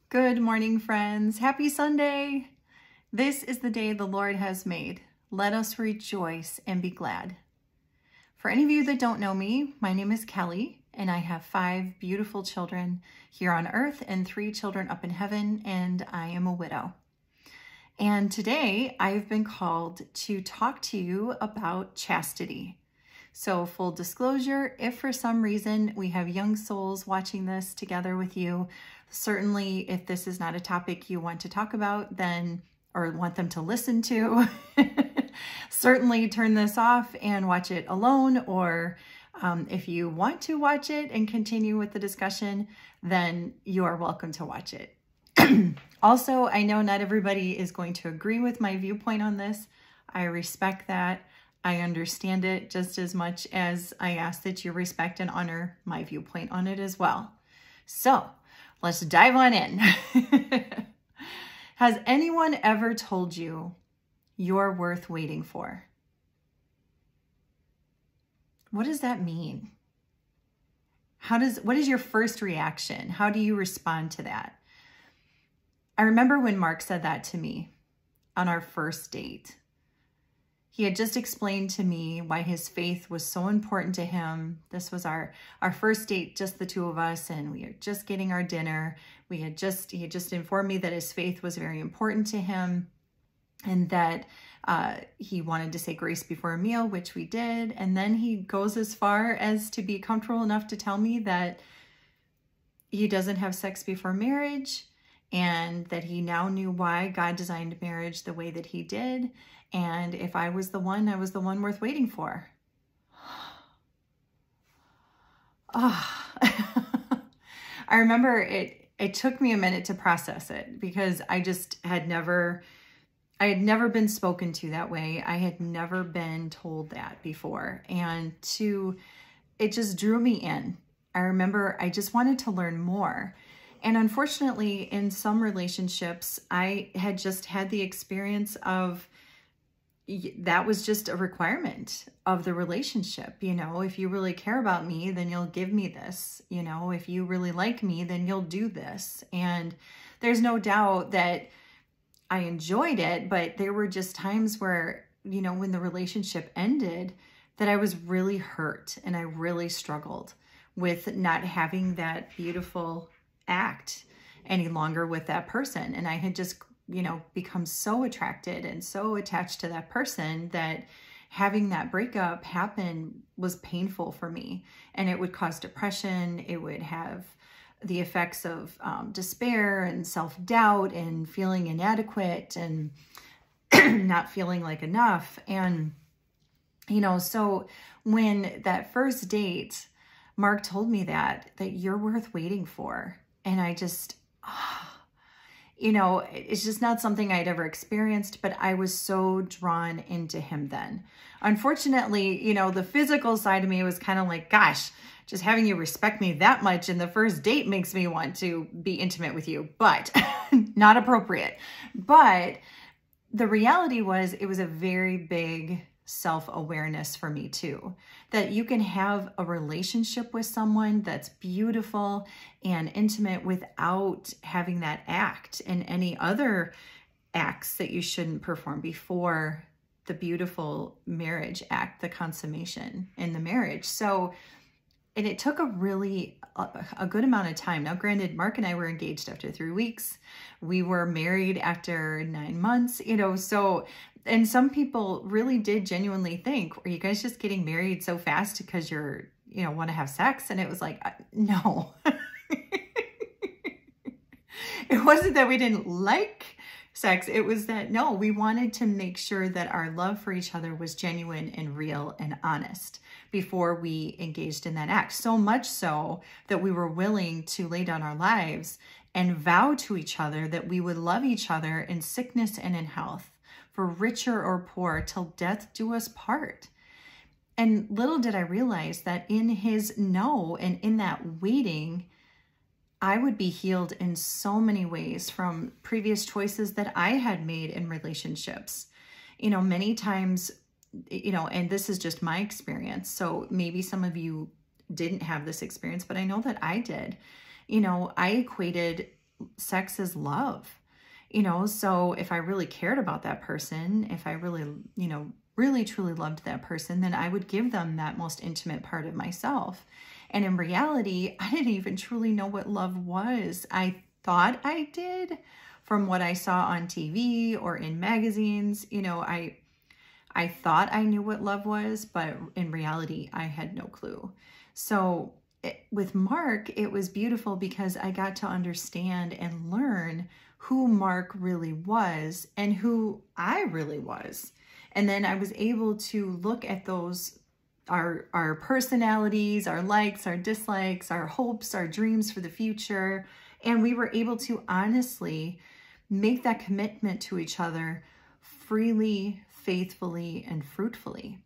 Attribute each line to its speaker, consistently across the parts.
Speaker 1: Good morning, friends. Happy Sunday. This is the day the Lord has made. Let us rejoice and be glad. For any of you that don't know me, my name is Kelly, and I have 5 beautiful children here on earth and 3 children up in heaven, and I am a widow. And today I've been called to talk to you about chastity. So full disclosure, if for some reason we have young souls watching this together with you, certainly if this is not a topic you want to talk about, then, or want them to listen to, certainly turn this off and watch it alone. Or if you want to watch it and continue with the discussion, then you are welcome to watch it. Also, I know not everybody is going to agree with my viewpoint on this. I respect that. I understand it just as much as I ask that you respect and honor my viewpoint on it as well. So let's dive on in. Has anyone ever told you you're worth waiting for? What does that mean? What is your first reaction? How do you respond to that? I remember when Mark said that to me on our first date. He had just explained to me why his faith was so important to him. This was our first date, just the 2 of us, and we were just getting our dinner. He had just informed me that his faith was very important to him, and that he wanted to say grace before a meal, which we did. And then he goes as far as to be comfortable enough to tell me that he doesn't have sex before marriage, and that he now knew why God designed marriage the way that he did. And if I was the one, I was the one worth waiting for. Oh. I remember it took me a minute to process it, because I had never been spoken to that way. I had never been told that before. And it just drew me in. I remember I just wanted to learn more. And unfortunately, in some relationships, I had just had the experience of that was just a requirement of the relationship. You know, if you really care about me, then you'll give me this. You know, if you really like me, then you'll do this. And there's no doubt that I enjoyed it, but there were just times where, you know, when the relationship ended, that I was really hurt and I really struggled with not having that beautiful act any longer with that person. And I had just, you know, become so attracted and so attached to that person that having that breakup happen was painful for me. And it would cause depression. It would have the effects of despair and self-doubt and feeling inadequate and not feeling like enough. And, you know, so when that first date, Mark told me that you're worth waiting for. And I just, you know, it's just not something I'd ever experienced, but I was so drawn into him then. Unfortunately, you know, the physical side of me was kind of like, gosh, just having you respect me that much in the first date makes me want to be intimate with you, but not appropriate. But the reality was, it was a very big self-awareness for me too, that you can have a relationship with someone that's beautiful and intimate without having that act and any other acts that you shouldn't perform before the beautiful marriage act, the consummation in the marriage. So, and it took a good amount of time. Now, granted, Mark and I were engaged after 3 weeks. We were married after 9 months, you know, so, and some people really did genuinely think, are you guys just getting married so fast because you're, you know, want to have sex? And it was like, no. It wasn't that we didn't like sex. It was that, no, we wanted to make sure that our love for each other was genuine and real and honest before we engaged in that act. So much so that we were willing to lay down our lives and vow to each other that we would love each other in sickness and in health, for richer or poor, till death do us part. And little did I realize that in his no and in that waiting, I would be healed in so many ways from previous choices that I had made in relationships. You know, many times, you know, and this is just my experience, so maybe some of you didn't have this experience, but I know that I did. You know, I equated sex is love, you know? So if I really cared about that person, if I really, you know, really truly loved that person, then I would give them that most intimate part of myself. And in reality, I didn't even truly know what love was. I thought I did from what I saw on TV or in magazines. You know, I thought I knew what love was, but in reality, I had no clue. So with Mark, it was beautiful because I got to understand and learn who Mark really was and who I really was. And then I was able to look at those, our personalities, our likes, our dislikes, our hopes, our dreams for the future. And we were able to honestly make that commitment to each other freely, faithfully, and fruitfully.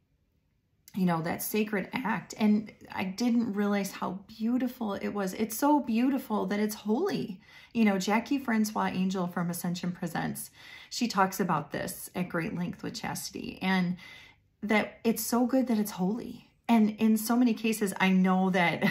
Speaker 1: You know, that sacred act. And I didn't realize how beautiful it was. It's so beautiful that it's holy. You know, Jackie Francois Angel from Ascension Presents, she talks about this at great length with Chastity, and that it's so good that it's holy. And in so many cases, I know that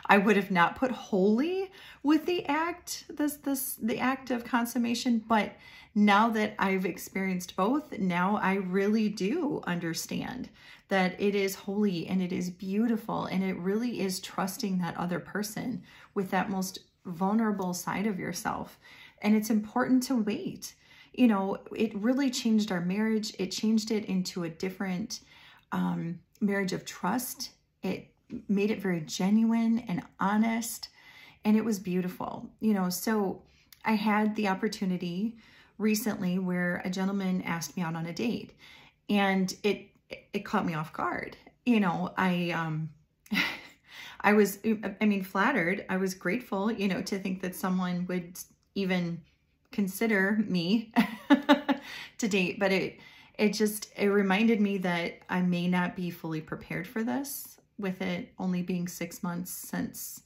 Speaker 1: I would have not put holy with the act, the act of consummation, but now that I've experienced both, now I really do understand that it is holy and it is beautiful, and it really is trusting that other person with that most vulnerable side of yourself. And it's important to wait. You know, it really changed our marriage. It changed it into a different marriage of trust. It made it very genuine and honest, and it was beautiful. You know, so I had the opportunity recently where a gentleman asked me out on a date, and it caught me off guard. You know, I was, I mean, flattered. I was grateful, you know, to think that someone would even consider me to date, but it reminded me that I may not be fully prepared for this, with it only being 6 months since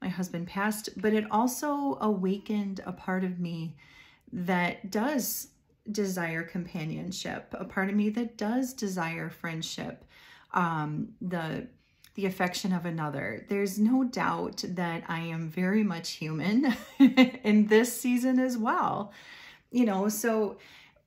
Speaker 1: my husband passed. But it also awakened a part of me that does desire companionship, a part of me that does desire friendship, the affection of another. There's no doubt that I am very much human in this season as well. You know, so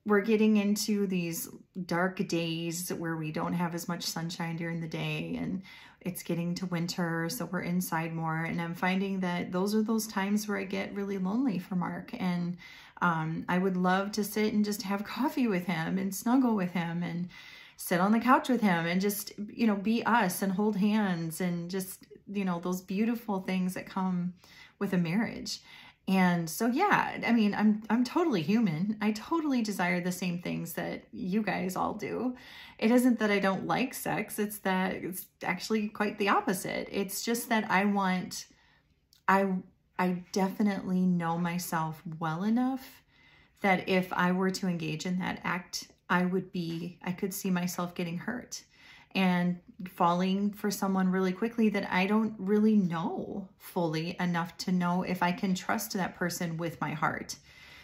Speaker 1: we're getting into these dark days where we don't have as much sunshine during the day, and it's getting to winter, so we're inside more. And I'm finding that those are those times where I get really lonely for Mark. And I would love to sit and just have coffee with him and snuggle with him and sit on the couch with him and just, you know, be us and hold hands and just, you know, those beautiful things that come with a marriage. And so, yeah, I mean, I'm totally human. I totally desire the same things that you guys all do. It isn't that I don't like sex. It's that it's actually quite the opposite. It's just that I definitely know myself well enough that if I were to engage in that act, I could see myself getting hurt and falling for someone really quickly that I don't really know fully enough to know if I can trust that person with my heart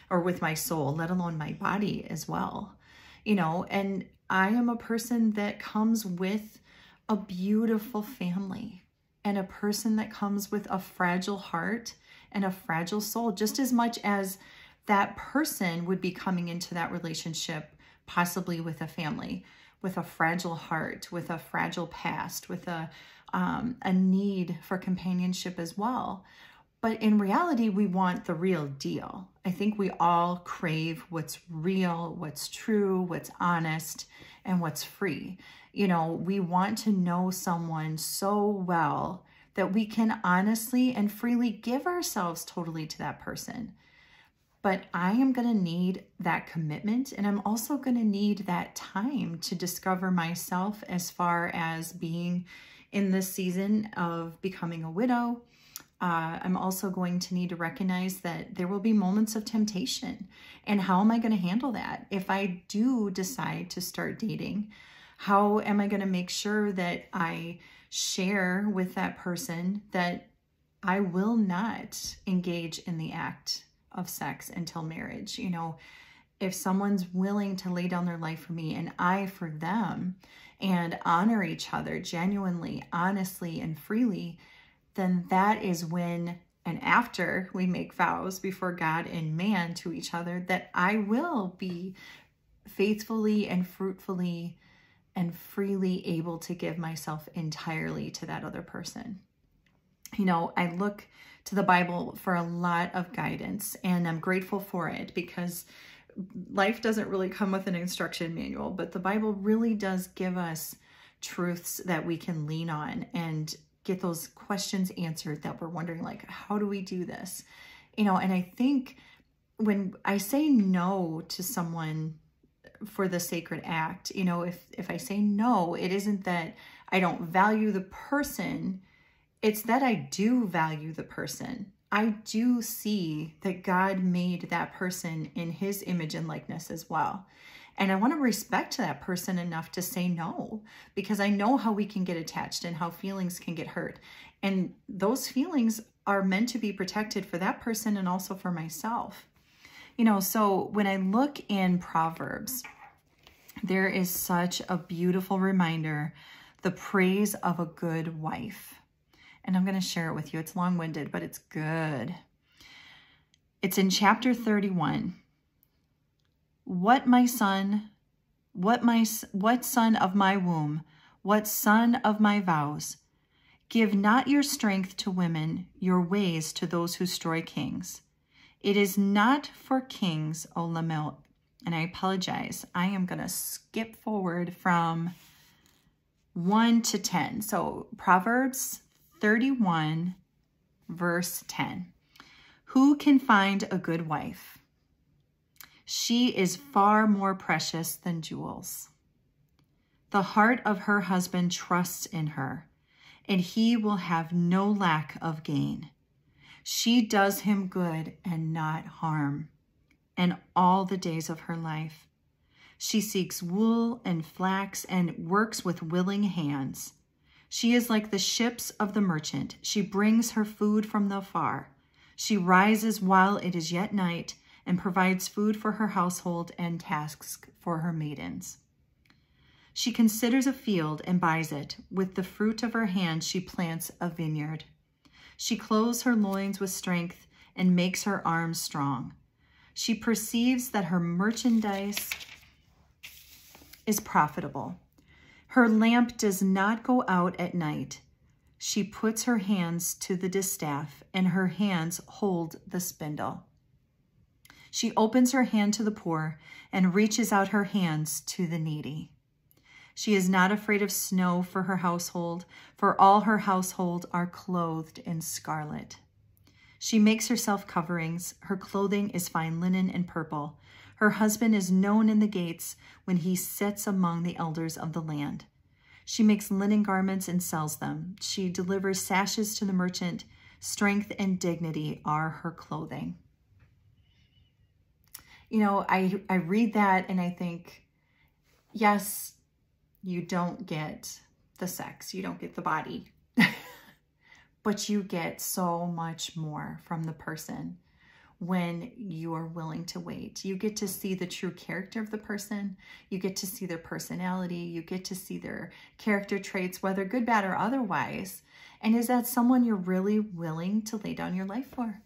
Speaker 1: or with my soul, let alone my body as well. You know, and I am a person that comes with a beautiful family and a person that comes with a fragile heart and a fragile soul, just as much as that person would be coming into that relationship possibly with a family, with a fragile heart, with a fragile past, with a need for companionship as well. But in reality, we want the real deal. I think we all crave what's real, what's true, what's honest, and what's free. You know, we want to know someone so well that we can honestly and freely give ourselves totally to that person. But I am going to need that commitment, and I'm also going to need that time to discover myself as far as being in this season of becoming a widow. I'm also going to need to recognize that there will be moments of temptation, and how am I going to handle that? If I do decide to start dating, how am I going to make sure that I share with that person that I will not engage in the act of sex until marriage? You know, if someone's willing to lay down their life for me and I for them, and honor each other genuinely, honestly, and freely, then that is when and after we make vows before God and man to each other, that I will be faithfully and fruitfully and freely able to give myself entirely to that other person. You know, I look to the Bible for a lot of guidance, and I'm grateful for it, because life doesn't really come with an instruction manual, but the Bible really does give us truths that we can lean on and get those questions answered that we're wondering, like, how do we do this? You know, and I think when I say no to someone for the sacred act, you know, if I say no, it isn't that I don't value the person, it's that I do value the person. I do see that God made that person in his image and likeness as well. And I want to respect that person enough to say no, because I know how we can get attached and how feelings can get hurt. And those feelings are meant to be protected for that person and also for myself. You know, so when I look in Proverbs, there is such a beautiful reminder, the praise of a good wife. And I'm going to share it with you. It's long-winded, but it's good. It's in chapter 31. What son of my womb, what son of my vows, give not your strength to women, your ways to those who destroy kings. It is not for kings, O Lemuel. And I apologize. I am going to skip forward from 1 to 10. So Proverbs 31, verse 10. Who can find a good wife? She is far more precious than jewels. The heart of her husband trusts in her, and he will have no lack of gain. She does him good and not harm, and all the days of her life. She seeks wool and flax and works with willing hands. She is like the ships of the merchant. She brings her food from the far. She rises while it is yet night and provides food for her household and tasks for her maidens. She considers a field and buys it. With the fruit of her hand, she plants a vineyard. She clothes her loins with strength and makes her arms strong. She perceives that her merchandise is profitable. Her lamp does not go out at night. She puts her hands to the distaff, and her hands hold the spindle. She opens her hand to the poor and reaches out her hands to the needy. She is not afraid of snow for her household, for all her household are clothed in scarlet. She makes herself coverings. Her clothing is fine linen and purple. Her husband is known in the gates when he sits among the elders of the land. She makes linen garments and sells them. She delivers sashes to the merchant. Strength and dignity are her clothing. You know, I read that and I think, yes, you don't get the sex, you don't get the body, but you get so much more from the person when you are willing to wait. You get to see the true character of the person. You get to see their personality. You get to see their character traits, whether good, bad, or otherwise. And is that someone you're really willing to lay down your life for?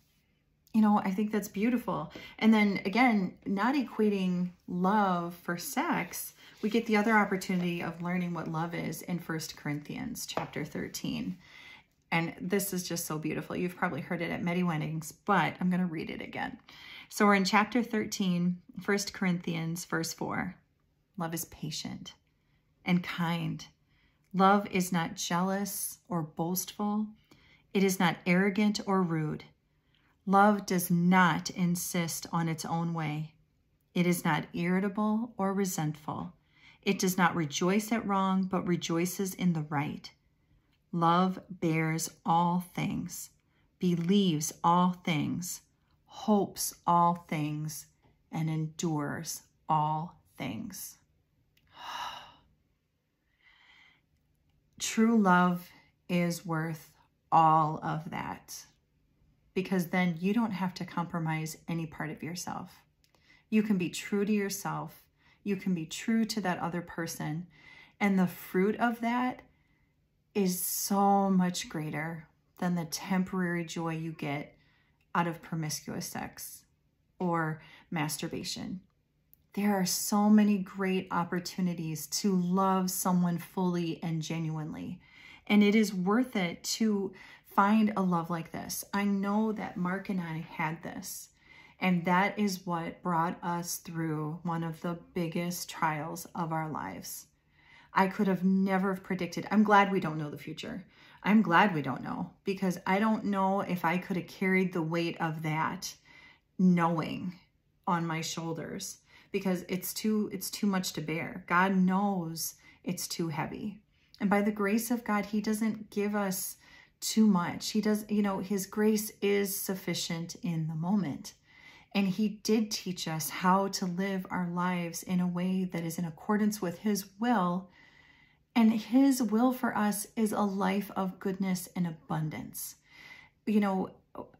Speaker 1: You know, I think that's beautiful. And then again, not equating love for sex, we get the other opportunity of learning what love is in 1 Corinthians chapter 13. And this is just so beautiful. You've probably heard it at many weddings, but I'm going to read it again. So we're in chapter 13, 1 Corinthians, verse 4. Love is patient and kind. Love is not jealous or boastful. It is not arrogant or rude. Love does not insist on its own way. It is not irritable or resentful. It does not rejoice at wrong, but rejoices in the right. Love bears all things, believes all things, hopes all things, and endures all things. True love is worth all of that, because then you don't have to compromise any part of yourself. You can be true to yourself. You can be true to that other person. And the fruit of that is so much greater than the temporary joy you get out of promiscuous sex or masturbation. There are so many great opportunities to love someone fully and genuinely. And it is worth it to find a love like this. I know that Mark and I had this. And that is what brought us through one of the biggest trials of our lives. I could have never predicted. I'm glad we don't know the future. I'm glad we don't know, because I don't know if I could have carried the weight of that knowing on my shoulders, because it's too much to bear. God knows it's too heavy. And by the grace of God, he doesn't give us too much. He does, his grace is sufficient in the moment. And he did teach us how to live our lives in a way that is in accordance with his will. And his will for us is a life of goodness and abundance.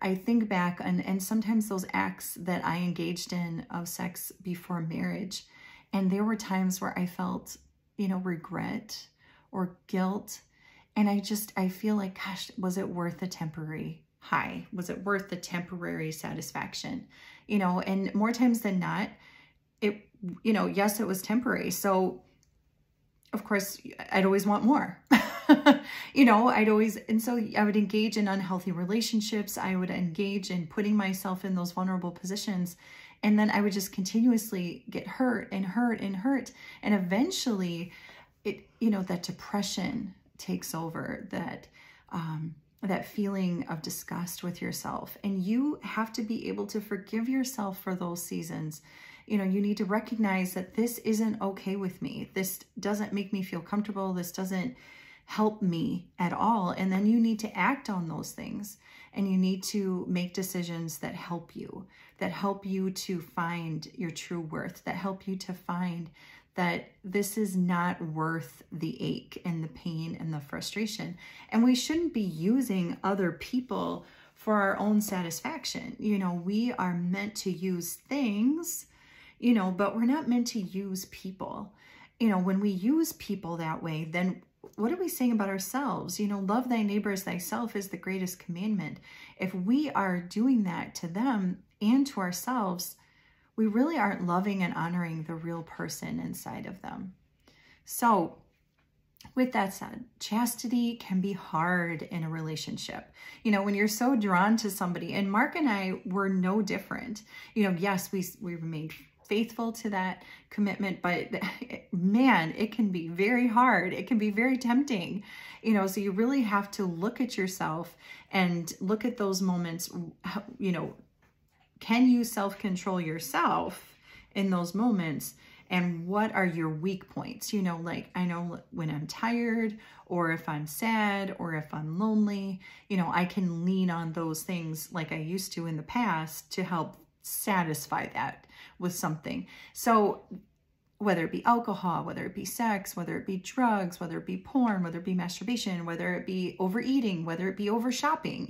Speaker 1: I think back and sometimes those acts that I engaged in of sex before marriage, and there were times where I felt, regret or guilt. And I feel like, gosh, was it worth the temporary high? Was it worth the temporary satisfaction? And more times than not, yes, it was temporary. So of course, I'd always want more, and so I would engage in unhealthy relationships. I would engage in putting myself in those vulnerable positions. And then I would just continuously get hurt and hurt and hurt. And eventually that depression takes over, that feeling of disgust with yourself. And you have to be able to forgive yourself for those seasons. You need to recognize that this isn't okay with me. This doesn't make me feel comfortable. This doesn't help me at all. And then you need to act on those things. And you need to make decisions that help you to find your true worth, that help you to find that this is not worth the ache and the pain and the frustration. And we shouldn't be using other people for our own satisfaction. We are meant to use things, but we're not meant to use people. When we use people that way, then what are we saying about ourselves? Love thy neighbor as thyself is the greatest commandment. If we are doing that to them and to ourselves, we really aren't loving and honoring the real person inside of them. So with that said, chastity can be hard in a relationship. When you're so drawn to somebody, and Mark and I were no different. Yes, we remained faithful to that commitment, but man, it can be very hard. It can be very tempting, so you really have to look at yourself and look at those moments. Can you self-control yourself in those moments? And what are your weak points? Like I know when I'm tired, or if I'm sad, or if I'm lonely, I can lean on those things like I used to in the past to help satisfy that with something. So whether it be alcohol, whether it be sex, whether it be drugs, whether it be porn, whether it be masturbation, whether it be overeating, whether it be over shopping,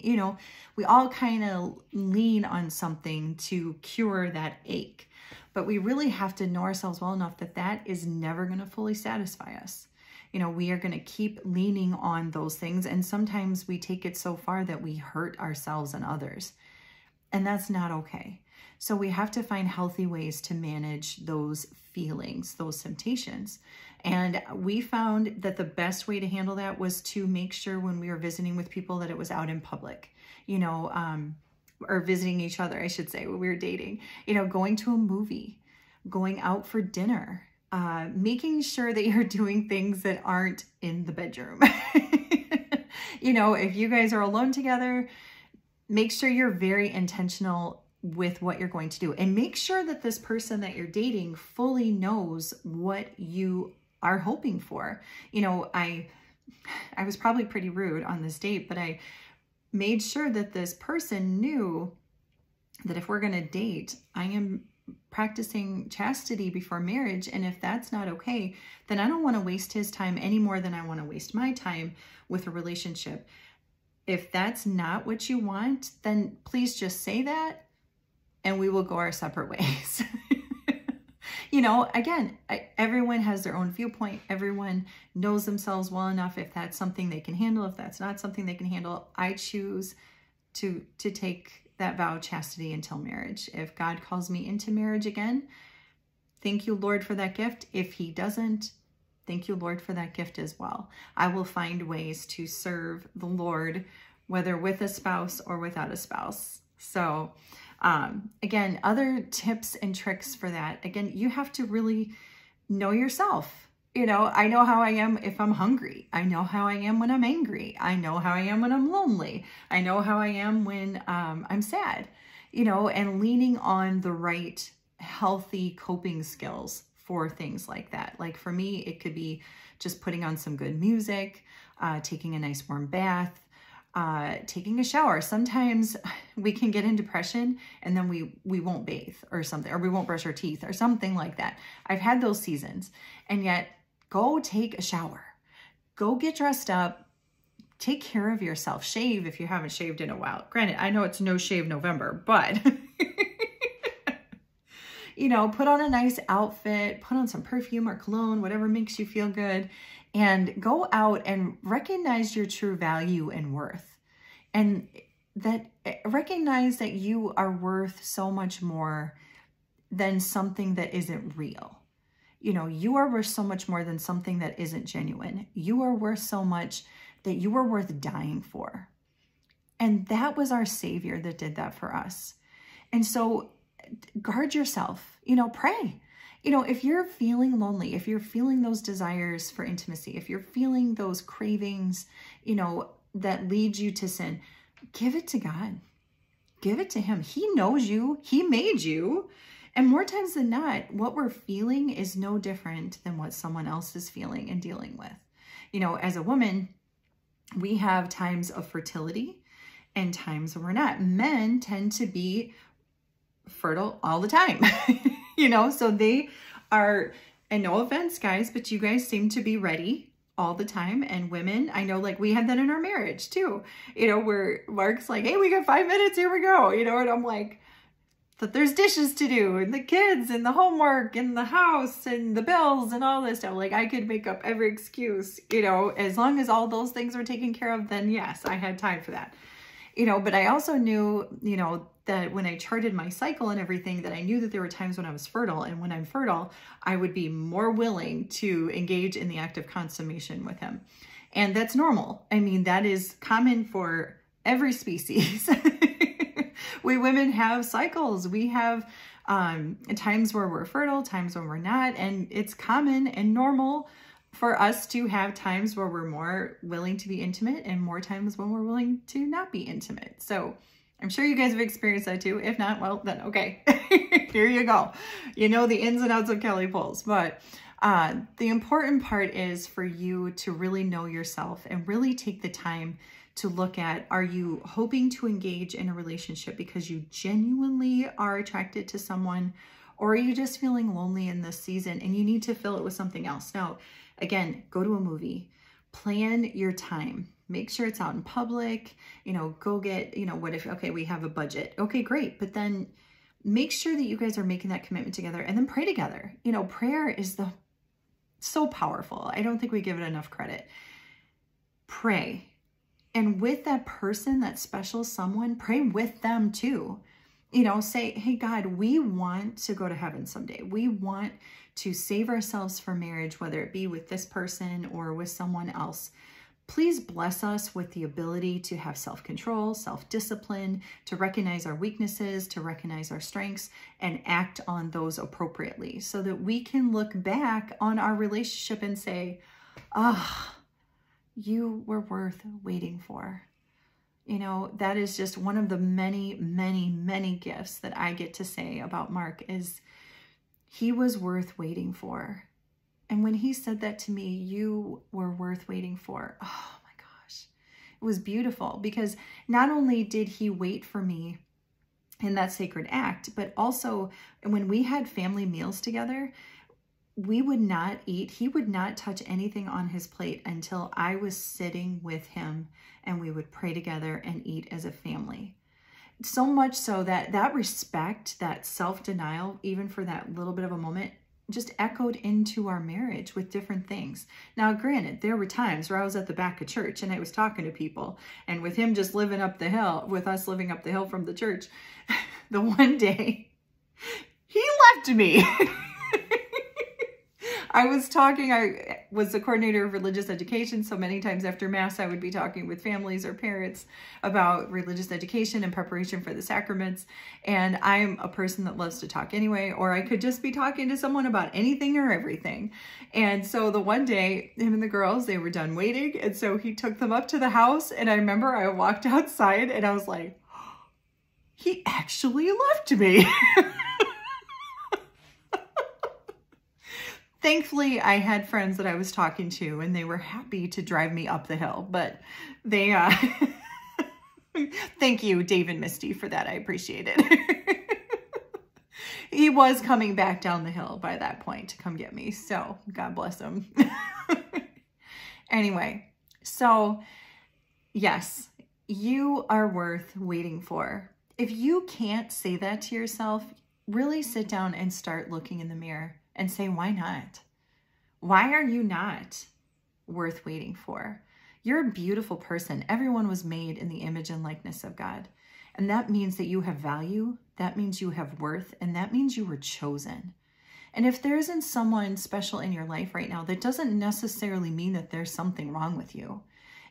Speaker 1: we all kind of lean on something to cure that ache. But we really have to know ourselves well enough that is never going to fully satisfy us. We are going to keep leaning on those things. And sometimes we take it so far that we hurt ourselves and others. And that's not okay. So we have to find healthy ways to manage those feelings, those temptations. And we found that the best way to handle that was to make sure when we were visiting with people that it was out in public, or visiting each other, I should say, when we were dating, going to a movie, going out for dinner, making sure that you're doing things that aren't in the bedroom. If you guys are alone together, make sure you're very intentional with what you're going to do, and make sure that this person that you're dating fully knows what you are hoping for. I was probably pretty rude on this date, but I made sure that this person knew that if we're going to date, I am practicing chastity before marriage. And if that's not okay, then I don't want to waste his time any more than I want to waste my time with a relationship. If that's not what you want, then please just say that and we will go our separate ways. You know, again, everyone has their own viewpoint. Everyone knows themselves well enough. If that's something they can handle, if that's not something they can handle, I choose to take that vow of chastity until marriage. If God calls me into marriage again, thank you, Lord, for that gift. If he doesn't, thank you, Lord, for that gift as well. I will find ways to serve the Lord, whether with a spouse or without a spouse. So again, other tips and tricks for that. Again, you have to really know yourself. You know, I know how I am if I'm hungry. I know how I am when I'm angry. I know how I am when I'm lonely. I know how I am when I'm sad, you know, and leaning on the right healthy coping skills for things like that. Like for me, it could be just putting on some good music, taking a nice warm bath, taking a shower. Sometimes we can get in depression and then we won't bathe or something, or we won't brush our teeth or something like that. I've had those seasons, and yet go take a shower, go get dressed up, take care of yourself, shave if you haven't shaved in a while. Granted, I know it's no shave November, but you know, put on a nice outfit, put on some perfume or cologne, whatever makes you feel good, and go out and recognize your true value and worth. And that recognize that you are worth so much more than something that isn't real. You know, you are worth so much more than something that isn't genuine. You are worth so much that you are worth dying for. And that was our Savior that did that for us. And so guard yourself, you know, pray. You know, if you're feeling lonely, if you're feeling those desires for intimacy, if you're feeling those cravings, you know, that lead you to sin, give it to God. Give it to him. He knows you. He made you. And more times than not, what we're feeling is no different than what someone else is feeling and dealing with. You know, as a woman, we have times of fertility and times when we're not. Men tend to be fertile all the time, you know, so they are, and no offense, guys, but you guys seem to be ready all the time. And women, I know, like, we had that in our marriage too, you know, where Mark's like, hey, we got 5 minutes, here we go, you know, and I'm like, that there's dishes to do and the kids and the homework and the house and the bills and all this stuff. Like, I could make up every excuse, you know, as long as all those things were taken care of, then yes, I had time for that, you know. But I also knew, you know, that when I charted my cycle and everything, that I knew that there were times when I was fertile, and when I'm fertile, I would be more willing to engage in the act of consummation with him. And that's normal. I mean, that is common for every species. We women have cycles. We have times where we're fertile, times when we're not. And it's common and normal for us to have times where we're more willing to be intimate and more times when we're willing to not be intimate. So I'm sure you guys have experienced that too. If not, well, then okay, here you go. You know the ins and outs of Kelly Pulls. But the important part is for you to really know yourself and really take the time to look at, are you hoping to engage in a relationship because you genuinely are attracted to someone, or are you just feeling lonely in this season and you need to fill it with something else? Now, again, go to a movie, plan your time, make sure it's out in public, you know, go get, you know, what if, okay, we have a budget. Okay, great. But then make sure that you guys are making that commitment together, and then pray together. You know, prayer is so powerful. I don't think we give it enough credit. Pray. And with that person, that special someone, pray with them too. You know, say, hey, God, we want to go to heaven someday. We want to save ourselves for marriage, whether it be with this person or with someone else. Please bless us with the ability to have self-control, self-discipline, to recognize our weaknesses, to recognize our strengths, and act on those appropriately so that we can look back on our relationship and say, ah, you were worth waiting for. You know, that is just one of the many, many, many gifts that I get to say about Mark, is he was worth waiting for. And when he said that to me, you were worth waiting for, oh my gosh, it was beautiful, because not only did he wait for me in that sacred act, but also when we had family meals together, we would not eat. He would not touch anything on his plate until I was sitting with him, and we would pray together and eat as a family. So much so that that respect, that self-denial, even for that little bit of a moment, just echoed into our marriage with different things. Now, granted, there were times where I was at the back of church and I was talking to people, and with him just living up the hill, with us living up the hill from the church, the one day he left me. I was the coordinator of religious education, so many times after Mass, I would be talking with families or parents about religious education and preparation for the sacraments. And I'm a person that loves to talk anyway, or I could just be talking to someone about anything or everything. And so the one day, him and the girls, they were done waiting. And so he took them up to the house. And I remember I walked outside and I was like, he actually left me. Thankfully, I had friends that I was talking to, and they were happy to drive me up the hill. But they, thank you, Dave and Misty, for that. I appreciate it. He was coming back down the hill by that point to come get me. So God bless him. Anyway, so yes, you are worth waiting for. If you can't say that to yourself, really sit down and start looking in the mirror and say, why not? Why are you not worth waiting for? You're a beautiful person. Everyone was made in the image and likeness of God. And that means that you have value. That means you have worth. And that means you were chosen. And if there isn't someone special in your life right now, that doesn't necessarily mean that there's something wrong with you.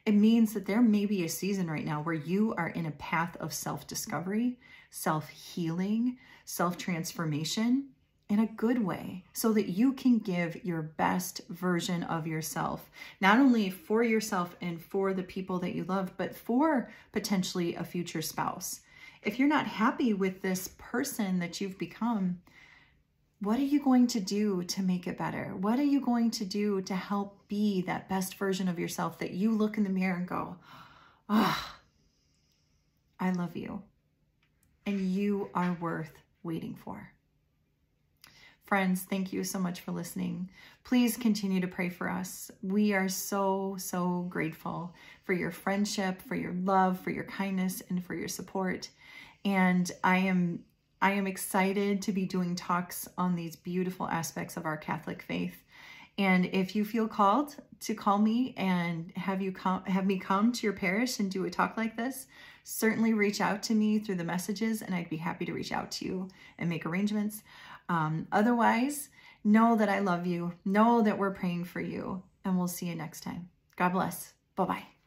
Speaker 1: It means that there may be a season right now where you are in a path of self-discovery, self-healing, self-transformation, in a good way, so that you can give your best version of yourself, not only for yourself and for the people that you love, but for potentially a future spouse. If you're not happy with this person that you've become, what are you going to do to make it better? What are you going to do to help be that best version of yourself that you look in the mirror and go, ah, I love you, and you are worth waiting for. Friends, thank you so much for listening. Please continue to pray for us. We are so, so grateful for your friendship, for your love, for your kindness, and for your support. And I am excited to be doing talks on these beautiful aspects of our Catholic faith. And if you feel called to call me and have me come to your parish and do a talk like this, certainly reach out to me through the messages, and I'd be happy to reach out to you and make arrangements. Otherwise, know that I love you. Know that we're praying for you, and we'll see you next time. God bless. Bye-bye.